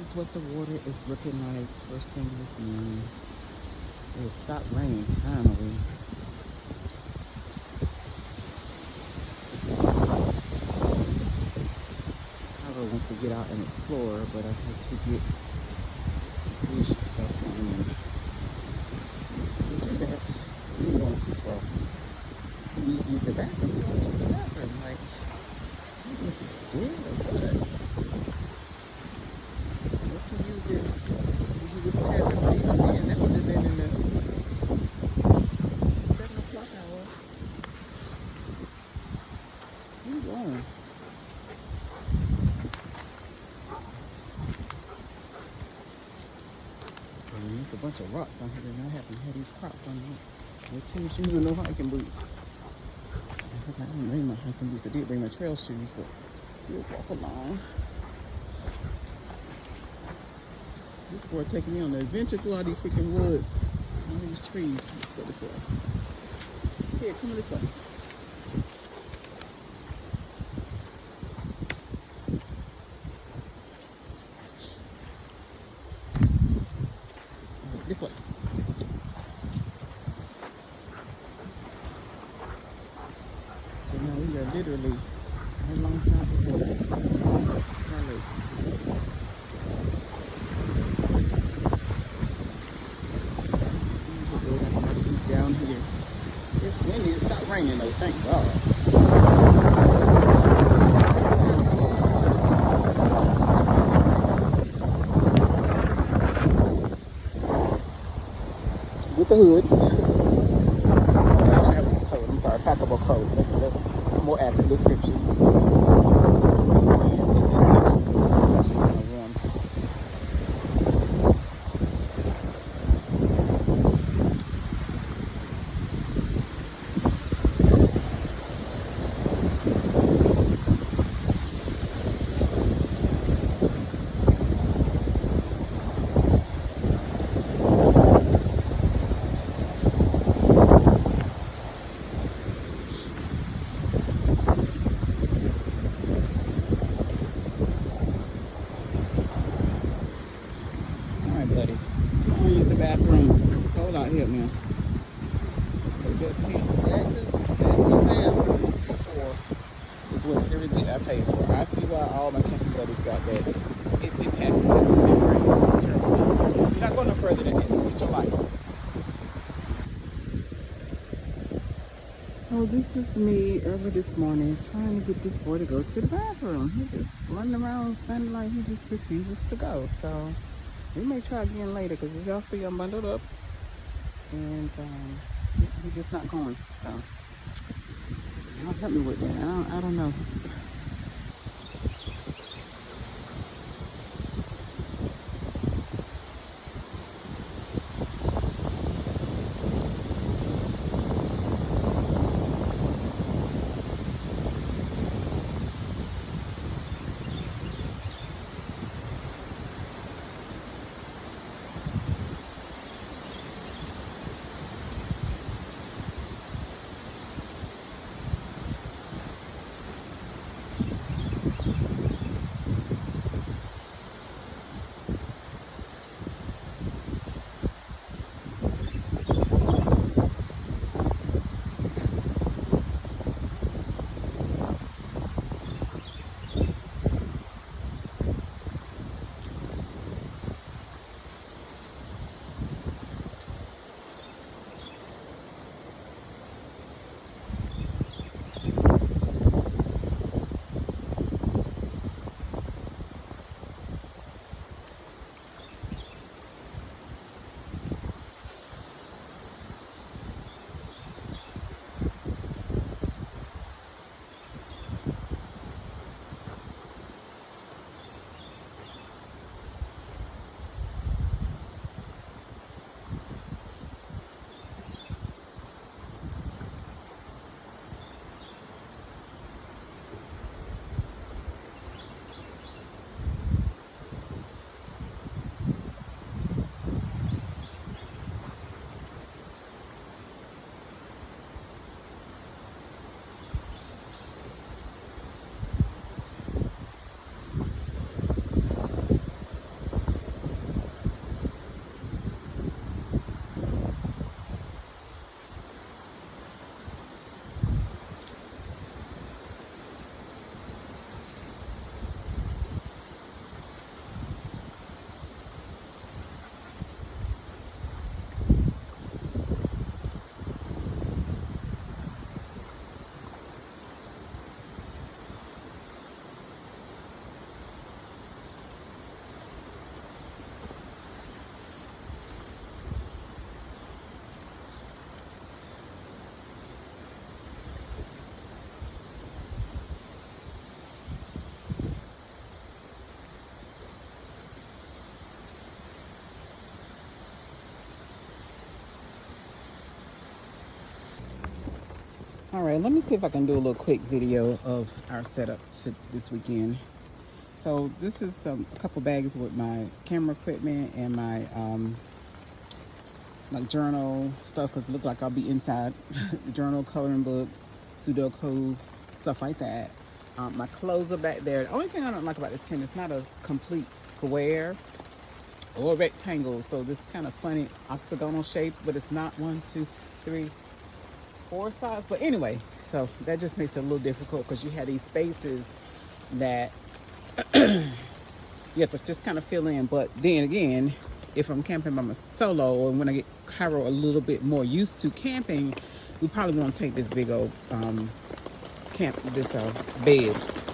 is what the water is looking like first thing this morning. It stopped raining finally. I really wants to get out and explore, but I had to get fish stuff on me. Look at that. We're going too far. Please use the bathroom. Use the bathroom. Like, I'm looking scared or what? If he used it, if he was having what even then, that would have been in the 7 o'clock hour. Where you going? There's a bunch of rocks on here, and I happen to have these Crocs on here. No tennis shoes and no hiking boots. I didn't bring my hiking boots. I did bring my trail shoes, but we'll walk along. This boy taking me on an adventure through all these freaking woods. All these trees. Let's go this way. Here, come this way. This way. So now we are literally right alongside the water. Down here. It's windy. It stopped raining though, thank God. With the hood. Actually, I have a coat. I'm sorry, packable coat. That's a more accurate description. Buddy, come on, use the bathroom. It's cold out here, man. That T4 is what everything I paid for. I see why all my camping buddies got that. It passes test with their brains. It's terrible. You're not going no further than this. Get your life. So this is me early this morning trying to get this boy to go to the bathroom. He just running around standing like he just refuses to go. So we may try again later, because as y'all see, I'm bundled up and he's just not going. So y'all help me with that. I don't know. All right, let me see if I can do a little quick video of our setup this weekend. So this is a couple bags with my camera equipment and my like journal stuff, because it looks like I'll be inside. Journal, coloring books, Sudoku, stuff like that. My clothes are back there. The only thing I don't like about this tent, it's not a complete square or rectangle, so this kind of funny octagonal shape, but it's not 1, 2, 3, 4 sides. But anyway, so that just makes it a little difficult, because you have these spaces that you have to just kind of fill in. But then again, if I'm camping by myself solo, and when I get Cairo a little bit more used to camping, we probably won't take this big old bed.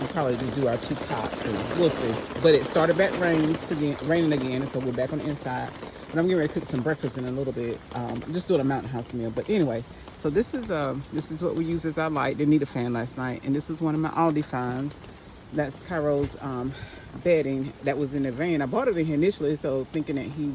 We'll probably just do our 2 cots, and we'll see. But it started back raining again, and so we're back on the inside. But I'm getting ready to cook some breakfast in a little bit. I'm just doing a mountain house meal. But anyway, so this is what we use as our light. Didn't need a fan last night, and this is one of my Aldi finds. That's Cairo's bedding that was in the van. I bought it in here initially, so thinking that he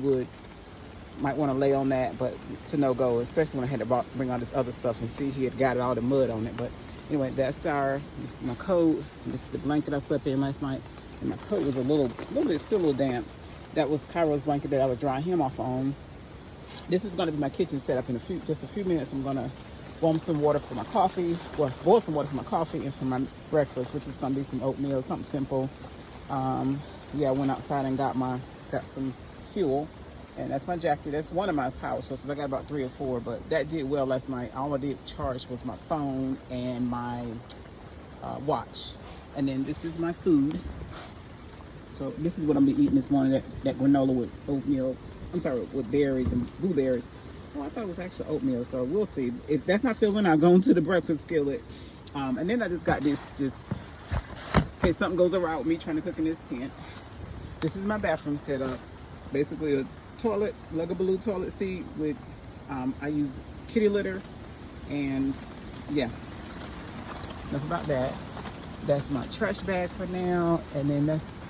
might want to lay on that, but to no go, especially when I had to bring all this other stuff and see he had got all the mud on it. But anyway, this is my coat. This is the blanket I slept in last night, and my coat was a little bit still a little damp. That was Cairo's blanket that I was drying him off on. This is going to be my kitchen setup in just a few minutes. I'm going to warm some water for my coffee, boil some water for my coffee and for my breakfast, which is going to be some oatmeal, something simple. Yeah, I went outside and got some fuel, and that's my jacket. That's one of my power sources. I got about 3 or 4, but that did well last night. All I did charge was my phone and my watch. And then this is my food. So this is what I'm gonna be eating this morning, that granola with oatmeal. I'm sorry, with berries and blueberries. Oh, I thought it was actually oatmeal, so we'll see. If that's not filling, I'll go into the breakfast skillet. And then I just got this, just in case something goes awry with me trying to cook in this tent. This is my bathroom setup. Basically a toilet, Lugaboo toilet seat with, I use kitty litter, and yeah, enough about that. That's my trash bag for now, and then that's,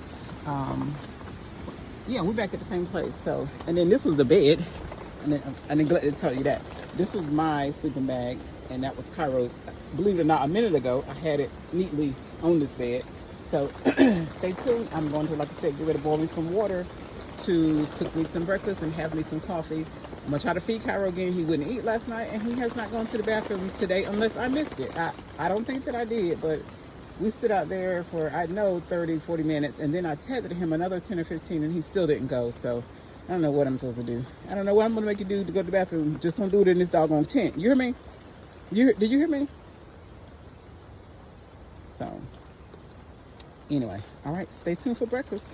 yeah, we're back at the same place. So, and then this was the bed, and then I neglected to tell you that. This was my sleeping bag, and that was Cairo's. Believe it or not, a minute ago, I had it neatly on this bed. So, stay tuned. I'm going to, like I said, get ready to boil me some water to cook me some breakfast and have me some coffee. I'm going to try to feed Cairo again. He wouldn't eat last night, and he has not gone to the bathroom today unless I missed it. I don't think that I did, but we stood out there for, I know, 30, 40 minutes, and then I tethered him another 10 or 15, and he still didn't go. So I don't know what I'm supposed to do. I don't know what I'm going to make you do to go to the bathroom. Just don't do it in this doggone tent. You hear me? Did you hear me? So anyway, all right, stay tuned for breakfast.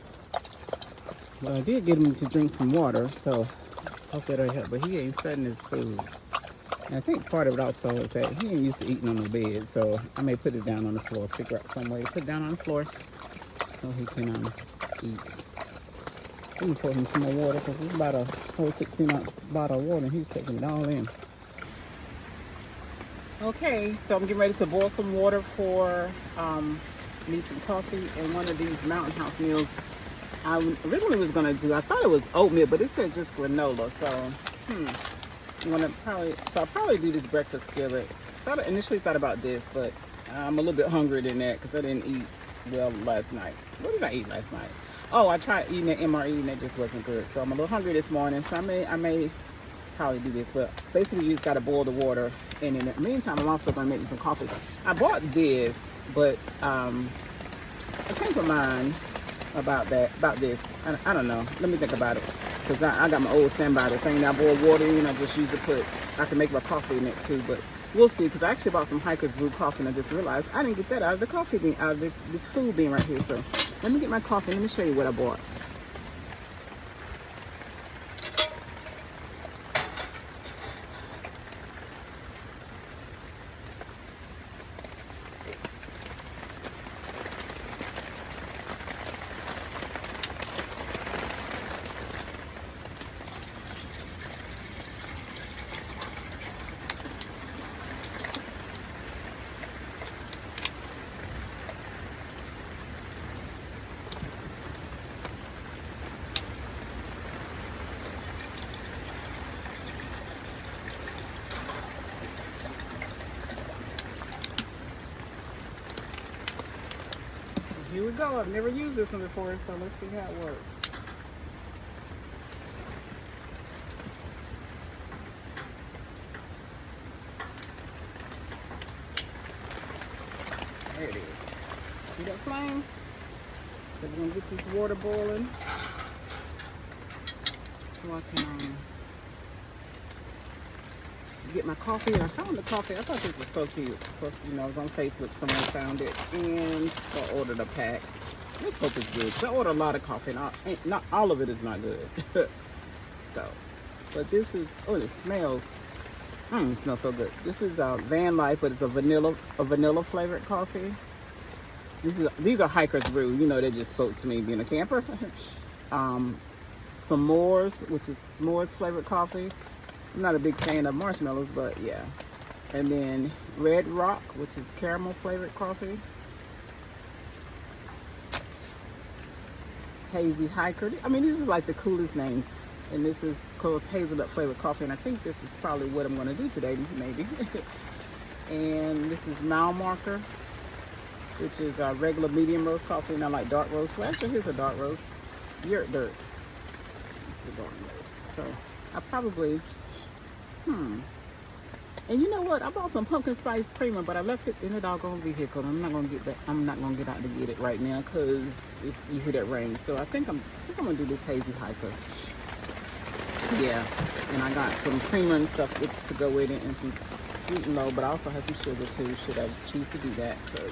Well, I did get him to drink some water, so hope that'll help, but he ain't studying his food. And I think part of it also is that he ain't used to eating on the bed, so I may put it down on the floor, figure out some way to put it down on the floor so he can eat. I'm gonna pour him some more water, because it's about a whole 16-ounce bottle of water, and he's taking it all in. Okay, so I'm getting ready to boil some water for me some coffee and one of these mountain house meals. I originally was gonna do, I thought it was oatmeal, but it says just granola. So I'll probably do this breakfast skillet. Initially thought about this, but I'm a little bit hungrier than that because I didn't eat well last night. What did I eat last night? Oh, I tried eating an MRE and that just wasn't good. So I'm a little hungry this morning, so I may probably do this. But basically, you just gotta boil the water, and in the meantime, I'm also gonna make me some coffee. I bought this, but I changed my mind about this. I don't know. Let me think about it, because I got my old standby, the thing that I boil water in. I just use it I can make my coffee in it too, but we'll see. Because I actually bought some Hiker's Brew coffee, and I just realized I didn't get that out of the coffee bean, out of this food bean right here. So let me get my coffee. Let me show you what I bought. go. I've never used this one before, so let's see how it works. There it is. See that flame? So we're gonna get this water boiling so I can get my coffee. And I found the coffee. I thought this was so cute. Of course, you know, I was on Facebook, someone found it, and so I ordered a pack. Let's hope it's good. I ordered a lot of coffee, and not all of it is not good. So, but this is, oh, it smells. It smells so good. This is Van Life, but it's a vanilla flavored coffee. These are Hiker's Brew. You know, they just spoke to me being a camper. S'mores, which is s'mores flavored coffee. I'm not a big fan of marshmallows, but yeah. And then Red Rock, which is caramel flavored coffee. Hazy Hiker. I mean, these are like the coolest names. And this is, of course, hazelnut flavored coffee. And I think this is probably what I'm going to do today, maybe. And this is Mile Marker, which is regular medium roast coffee. And I like dark roast. Well, actually, here's a dark roast. You're at dirt. This is a dark roast. So I probably, And you know what? I bought some pumpkin spice creamer, but I left it in the doggone vehicle. I'm not gonna get back. I'm not gonna get out to get it right now because you hear that rain. So I think I'm gonna do this Hazy Hiker. Yeah, and I got some creamer and stuff to go with it, and some sweet and low, but I also have some sugar too. Should I choose to do that? Cause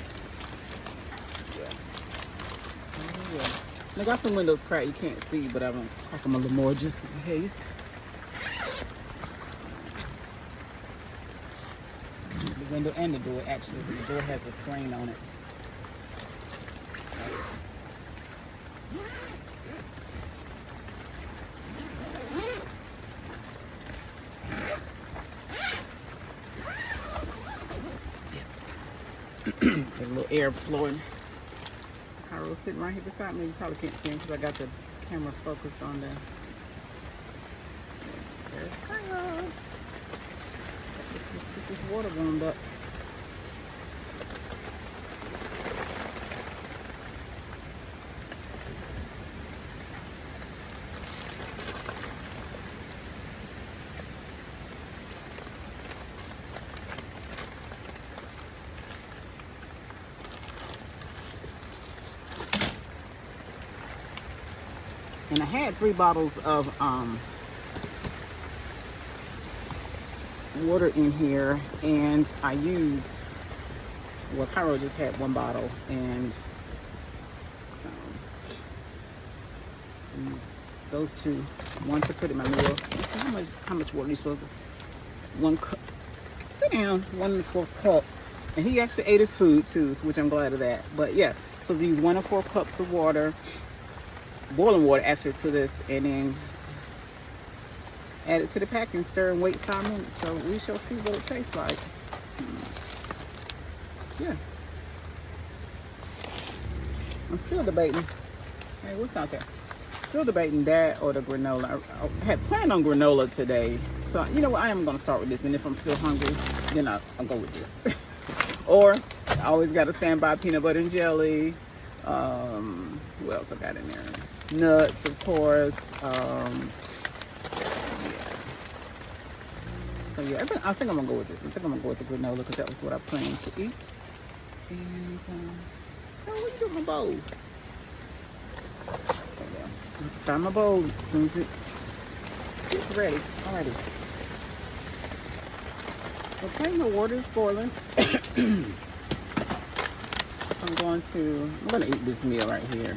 yeah. I got some windows cracked. You can't see, but I'm gonna crack them a little more just in case. The window and the door, actually. The door has a screen on it. There's a little air flowing. Carol's sitting right here beside me. You probably can't see him because I got the camera focused on there. There's Carol. Let's get this water warmed up. And I had 3 bottles of water in here, and I used, well, Cairo just had 1 bottle, and so those 2, one to put in my meal. How much water are you supposed to? 1 cup. Sit down. 1 to 4 cups. And he actually ate his food too, which I'm glad of that. But yeah, so these 1 to 4 cups of water, boiling water actually, to this, and then add it to the pack and stir and wait 5 minutes. So we shall see what it tastes like. Yeah. I'm still debating. Hey, what's out there? Still debating that or the granola. I had planned on granola today. So, you know what? I am going to start with this. And if I'm still hungry, then I'll go with this. Or, I always got to stand by peanut butter and jelly. What else I got in there? Nuts, of course. So yeah, I think I'm gonna go with this. I think I'm gonna go with the granola because that was what I planned to eat. And oh, what are you doing with my bowl? Oh, yeah. Find my bowl as soon as it gets ready. Alrighty. Okay, my water is boiling. I'm gonna eat this meal right here.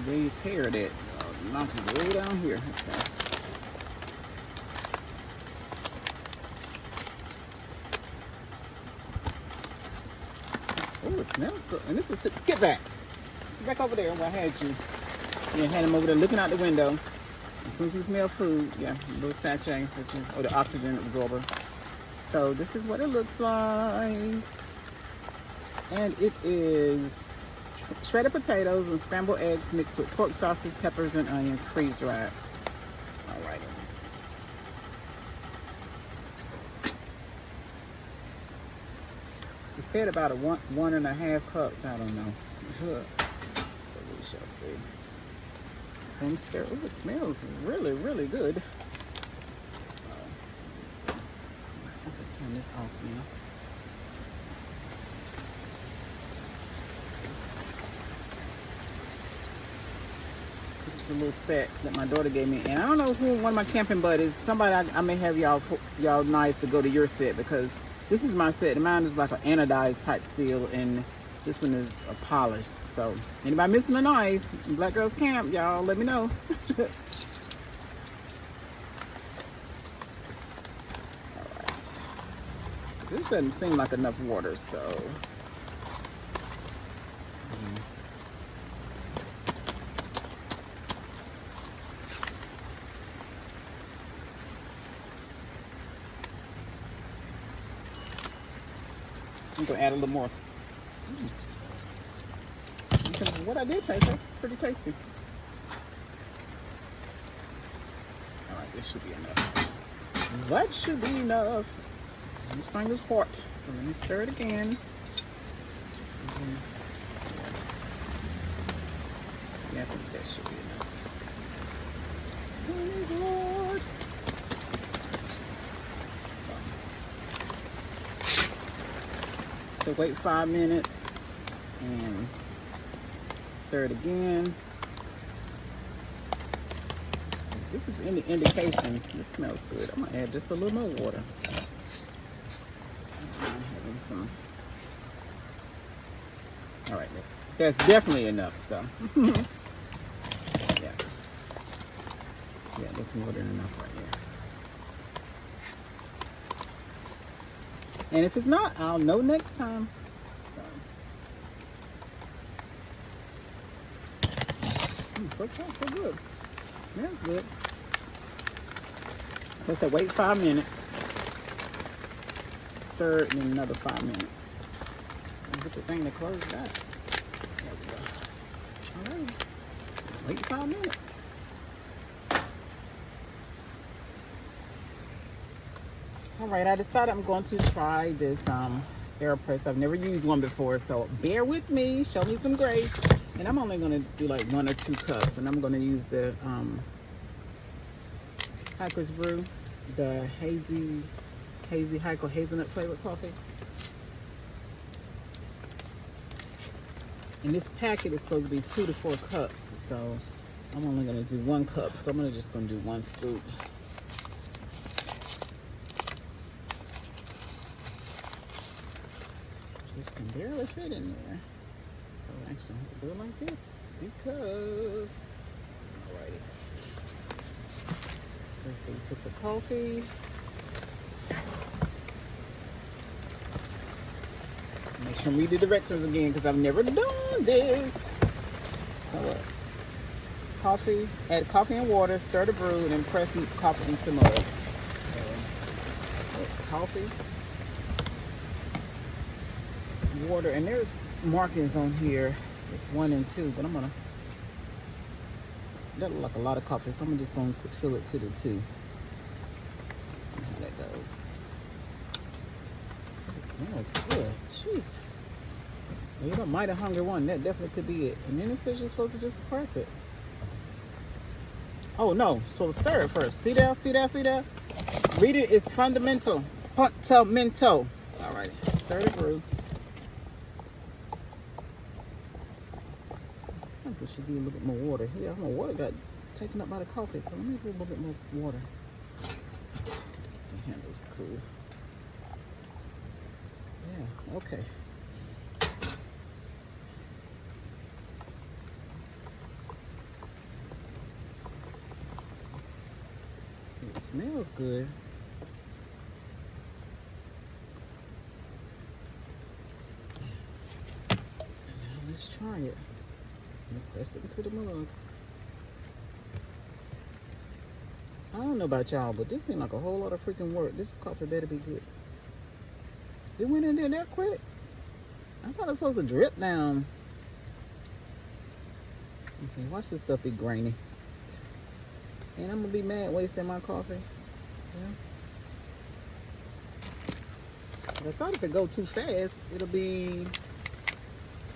Where you tear it, launches way down here. Okay. Oh, it smells good. And this is get back over there where I had you. Yeah, had him over there looking out the window. As soon as you smell food, yeah, a little sachet, or the oxygen absorber. So this is what it looks like, and it is shredded potatoes and scrambled eggs mixed with pork sausage, peppers, and onions, freeze dried. All right. It said about a 1.5 cups. I don't know. So we shall see. And so, ooh, it smells really, really good. So, let's see. I can turn this off now. This is a little set that my daughter gave me, and I don't know who, one of my camping buddies, somebody I may have y'all knife to go to your set, because this is my set, and mine is like an anodized type steel, and this one is a polished. So anybody missing a knife, Black Girls Camp, y'all let me know. All right. This doesn't seem like enough water, so. I'm gonna add a little more. Because what I did taste, that's pretty tasty. All right, this should be enough. That should be enough. This thing is hot, so let me stir it again. Yeah, I think that should be enough. Oh, Lord. So wait 5 minutes and stir it again. If this is any indication, this smells good. I'm gonna add just a little more water. I'm having some. All right, that's definitely enough. So, yeah, that's more than enough right here. And if it's not, I'll know next time. So good. Smells good. So I said wait 5 minutes. Stir it in another 5 minutes. And get the thing to close that. There we go. All right. Wait 5 minutes. All right, I decided I'm going to try this AirPress. I've never used one before, so bear with me. Show me some grace. And I'm only going to do like 1 or 2 cups, and I'm going to use the Hiker's Brew, the hazy Hiker hazelnut flavored coffee. And this packet is supposed to be 2 to 4 cups, so I'm only going to do 1 cup. So I'm just going to do 1 scoop. Just can barely fit in there. So actually I have to do it like this because, alrighty. So you put the coffee. Make sure I read the directions again because I've never done this. So coffee, add coffee and water, stir the brew, and then press the coffee into mug. So, coffee, water, and there's markings on here. It's 1 and 2, but I'm gonna, that looks like a lot of coffee, so I'm just gonna fill it to the 2. See how that goes. It smells good. Jeez. You're the mighty hungry one. That definitely could be it. And then it says you're supposed to just press it. Oh no, supposed to stir it first. See there? See there? See there? Read it. It's fundamental. Fundamental. Alrighty. Stir it through. I think there should be a little bit more water. Yeah, my water got taken up by the coffee, so let me do a little bit more water. The handle's cool. Yeah, okay. It smells good. Now let's try it. Press it into the mug. I don't know about y'all, but this seemed like a whole lot of freaking work. This coffee better be good. It went in there that quick. I thought it was supposed to drip down. Okay, watch this stuff be grainy. And I'm gonna be mad wasting my coffee. Yeah. I thought if it go too fast, it'll be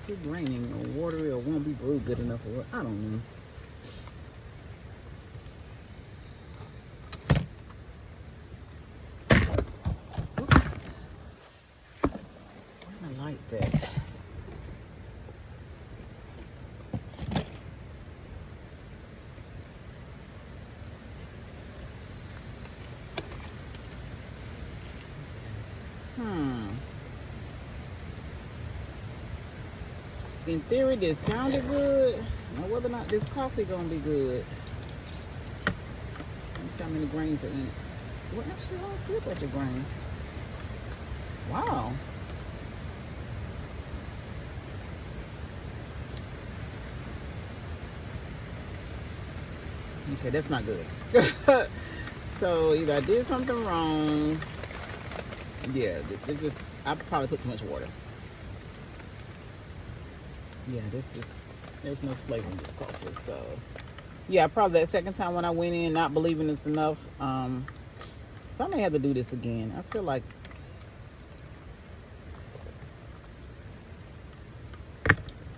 too draining or watery or won't be brewed good enough or what. I don't know. Oops. Where are my lights at? In theory, this sounded good. Now, whether or not this coffee gonna be good. Let's see how many grains are in it. Well, actually, I don't see a bunch of grains. Wow. Okay, that's not good. So either I did something wrong. Yeah, I probably put too much water. Yeah, there's no flavor in this coffee. So yeah, probably that second time when I went in not believing it's enough. So I may have to do this again. I feel like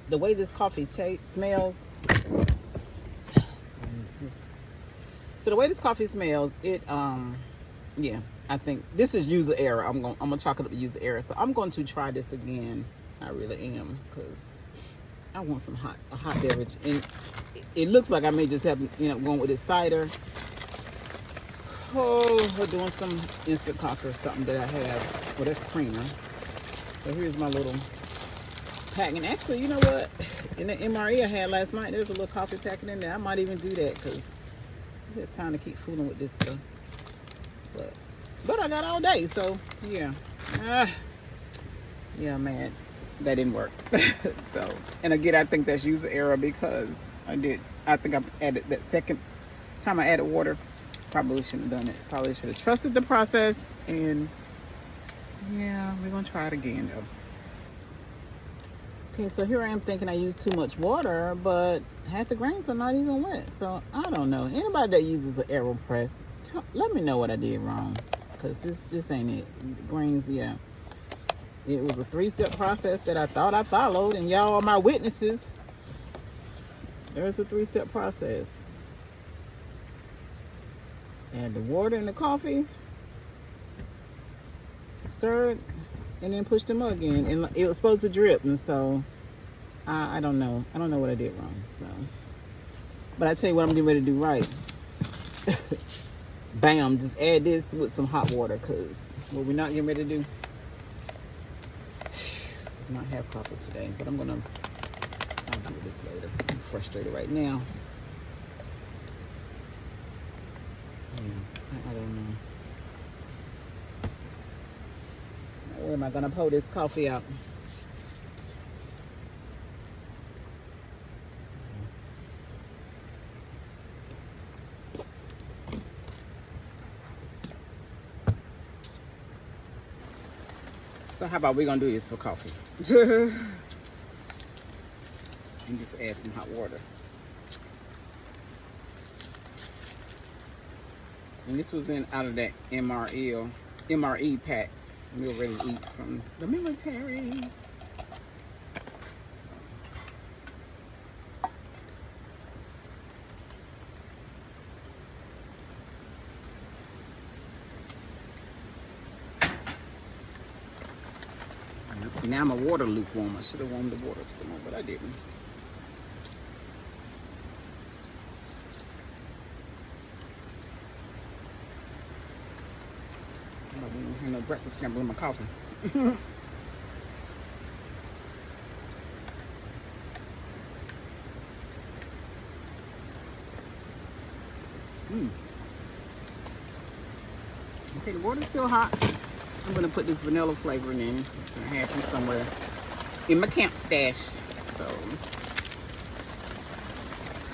the way this coffee smells. So the way this coffee smells, it yeah, I think this is user error. I'm gonna chalk it up to user error. So I'm going to try this again. I really am, because I want a hot beverage, and it looks like I may just have going with this cider. Oh, we're doing some instant coffee or something that I have. Well, that's creamer. So here's my little pack. And actually, you know what? In the MRE I had last night, there's a little coffee packet in there. I might even do that, because it's time to keep fooling with this stuff. But I got all day, so yeah. Yeah, man, that didn't work. So, and again, I think that's user error, because I think I added that second time I added water. Probably shouldn't have done it. Probably should have trusted the process. And yeah, we're gonna try it again though. Okay, so here I am thinking I used too much water, but half the grains are not even wet. So I don't know. Anybody that uses the AeroPress, let me know what I did wrong, because this ain't it. The grains, yeah. It was a 3-step process that I thought I followed, and y'all are my witnesses. There's a 3-step process. Add the water and the coffee, stir it, and then push the mug in. And it was supposed to drip, and so I don't know. I don't know what I did wrong. So, but I tell you what I'm getting ready to do right. Bam! Just add this with some hot water, because what we're not getting ready to do is not have coffee today. But I'll do this later. I'm frustrated right now. I don't know. Where am I gonna pour this coffee out? So how about we gonna do this for coffee? And just add some hot water. And this was out of that MRE pack. We were ready to eat from the military. Now my water lukewarm. I should have warmed the water some more, but I didn't. I don't have no breakfast scramble in my coffee. Okay, the water's still hot. I'm gonna put this vanilla flavoring in. I have some somewhere in my camp stash. So,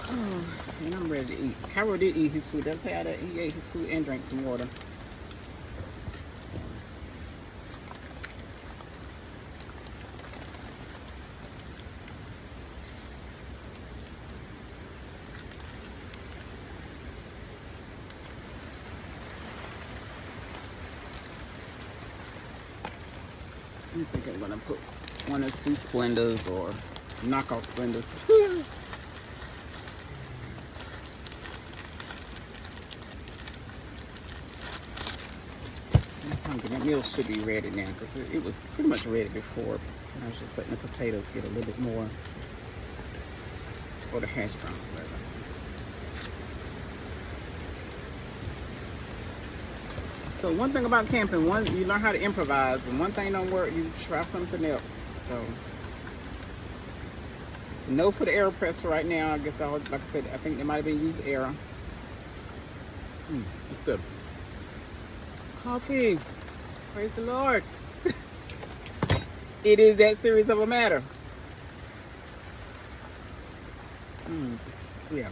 and I'm ready to eat. Cairo did eat his food. That's how he ate his food and drank some water. I think I'm gonna put 1 or 2 Splendors or knockoff Splendors. That meal should be ready now because it was pretty much ready before. I was just letting the potatoes get a little bit more, or the hash browns rather. So one thing about camping, you learn how to improvise, and one thing don't work, you try something else. So no for the AeroPress for right now. I guess like I said, I think they might have been used Aero. It's good. Coffee. Praise the Lord. It is that serious of a matter. Yeah.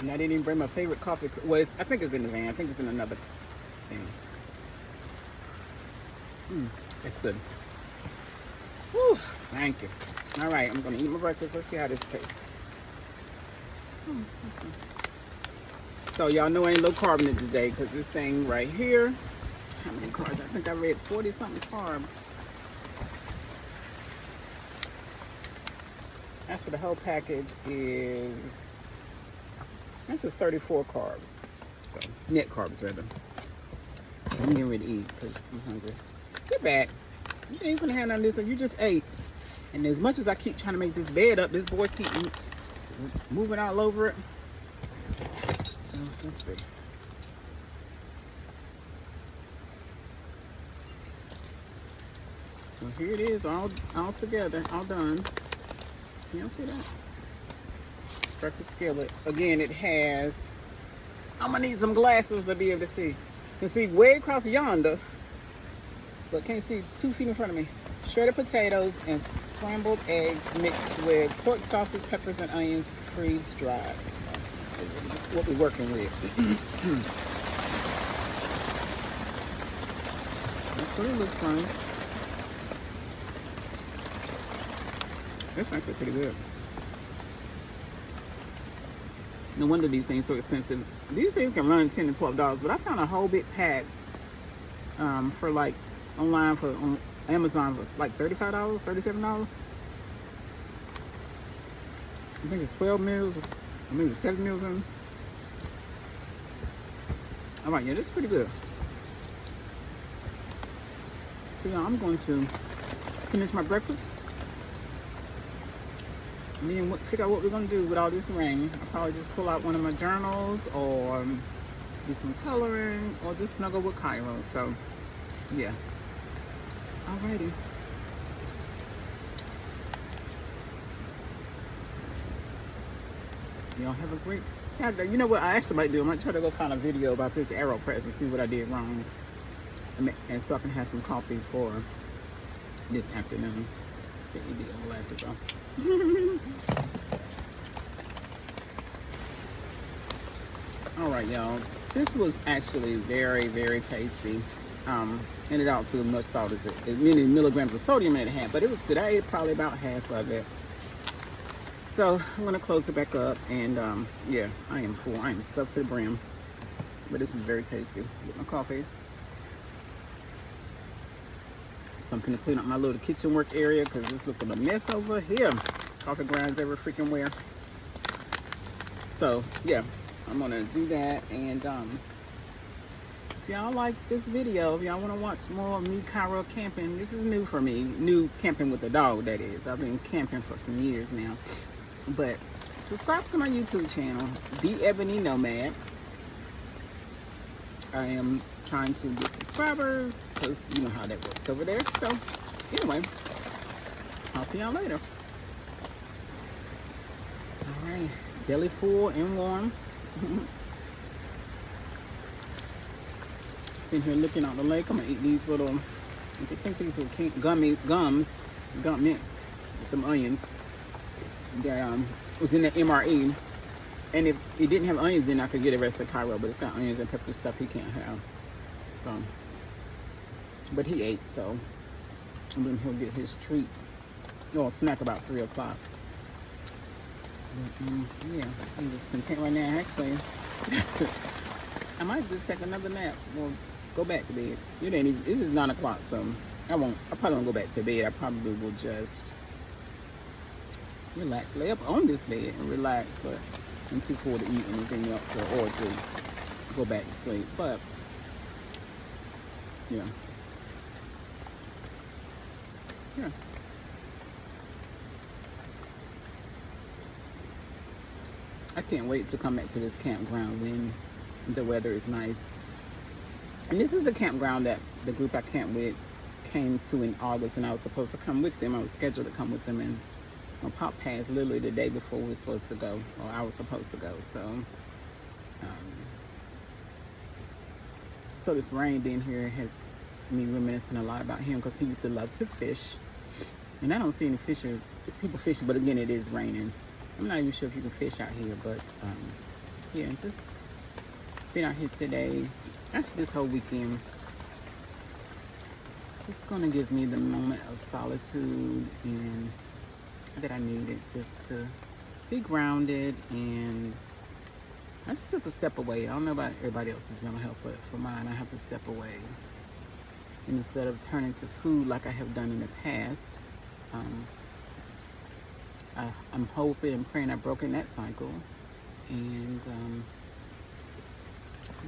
And I didn't even bring my favorite coffee. Well, I think it's in the van. I think it's in another thing. It's good. Whew, thank you. All right, I'm going to eat my breakfast. Let's see how this tastes. So y'all know I ain't low carbon today because this thing right here, how many carbs? I think I read 40 something carbs. Actually, the whole package is, that's just 34 carbs. So net carbs rather. I'm getting ready to eat because I'm hungry. Get back. You ain't gonna have none of this, and you just ate. And as much as I keep trying to make this bed up, this boy keep moving all over it. So let's see. So here it is, all together, all done. Can y'all see that? Breakfast skillet. Again, it has, I'm gonna need some glasses to be able to see. You can see way across yonder, but can't see 2 feet in front of me. Shredded potatoes and scrambled eggs mixed with pork sausage, peppers, and onions, freeze-dried. So what we're working with. That's what it looks like. That's actually pretty good. No wonder these things are so expensive. These things can run $10 to $12, but I found a whole big pack for like online on Amazon for like $35, $37. I think it's 12 meals, or maybe 7 meals in. All right, yeah, this is pretty good. So yeah, I'm going to finish my breakfast. And then figure out what we're going to do with all this rain. I'll probably just pull out one of my journals or do some coloring or just snuggle with Cairo. So, yeah. Alrighty. Y'all have a great Saturday. You know what I actually might do? I might try to go find a video about this AeroPress and see what I did wrong. And so I can have some coffee for this afternoon. All right, y'all, this was actually very, very tasty. And it also much salt as many milligrams of sodium it had, but it was good. I ate probably about half of it. So I'm gonna close it back up, and yeah, I am full. I am stuffed to the brim, but this is very tasty. Get my coffee. So I'm gonna clean up my little kitchen work area because it's looking a mess over here. Coffee grinds every freaking where. So yeah, I'm gonna do that. And if y'all like this video, if y'all want to watch more of me Cairo camping, this is new for me. New camping with a dog, that is. I've been camping for some years now. But subscribe to my YouTube channel, The Ebony Nomad. I am trying to get subscribers because you know how that works over there. So anyway, talk to y'all later. All right, belly full and warm. Sitting here looking out the lake. I'm gonna eat these little, I think these are gum mint with some onions. That was in the MRE. And if it didn't have onions in, I could get the rest of Cairo, but it's got onions and pepper stuff he can't have. So, but he ate, so and then he'll get his treat, or snack about 3 o'clock. Yeah, I'm just content right now. Actually, I might just take another nap or go back to bed. It ain't even, this is 9 o'clock, so I probably won't go back to bed. I probably will just relax, lay up on this bed and relax, but I'm too full to eat anything else or to go back to sleep. But yeah. I can't wait to come back to this campground when the weather is nice. And this is the campground that the group I camped with came to in August, and I was supposed to come with them. I was scheduled to come with them, and my pop passed literally the day before we were supposed to go, or I was supposed to go. So this rain being here has me reminiscing a lot about him, because he used to love to fish, and I don't see any people fishing, but again, it is raining. I'm not even sure if you can fish out here, but yeah, just been out here today, actually this whole weekend. It's gonna give me the moment of solitude and that I needed, just to be grounded. And I just have to step away. I don't know about everybody else's mental health, but for mine, I have to step away. And instead of turning to food like I have done in the past, I'm hoping and praying I've broken that cycle. And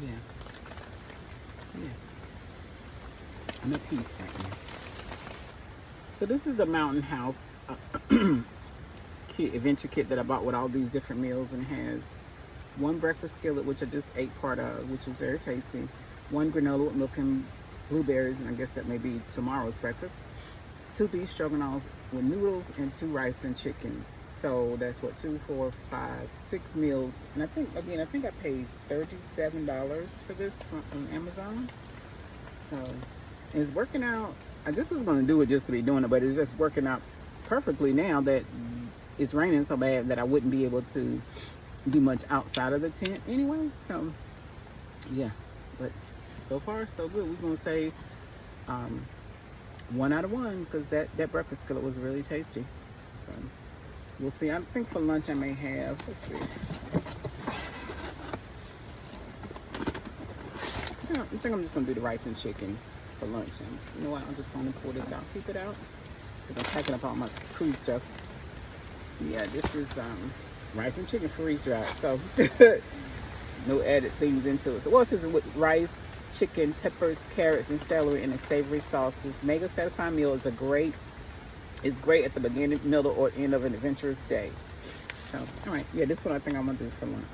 yeah, I'm at peace right now. So this is the mountain house adventure kit that I bought with all these different meals, and has one breakfast skillet, which I just ate part of, which was very tasty, one granola with milk and blueberries, and I guess that may be tomorrow's breakfast, 2 beef stroganoffs with noodles, and 2 rice and chicken. So that's what, 2, 4, 5, 6 meals. And I think I paid $37 for this from Amazon. So it's working out. I just was going to do it just to be doing it, but it's just working out perfectly now that it's raining so bad that I wouldn't be able to do much outside of the tent anyway. So yeah, but so far so good. We're going to say 1 out of 1, because that breakfast skillet was really tasty. So we'll see. I think for lunch I may have, let's see. I think I'm just going to do the rice and chicken for lunch. And you know what? I'm just going to pull this out, keep it out, because I'm packing up all my crude stuff. Yeah, this is rice and chicken freeze-dried. So no added things into it. So what is it with rice, chicken, peppers, carrots, and celery, and a savory sauce. This mega satisfying meal is great at the beginning, middle, or end of an adventurous day. So, all right, yeah, this is what I think I'm gonna do for lunch.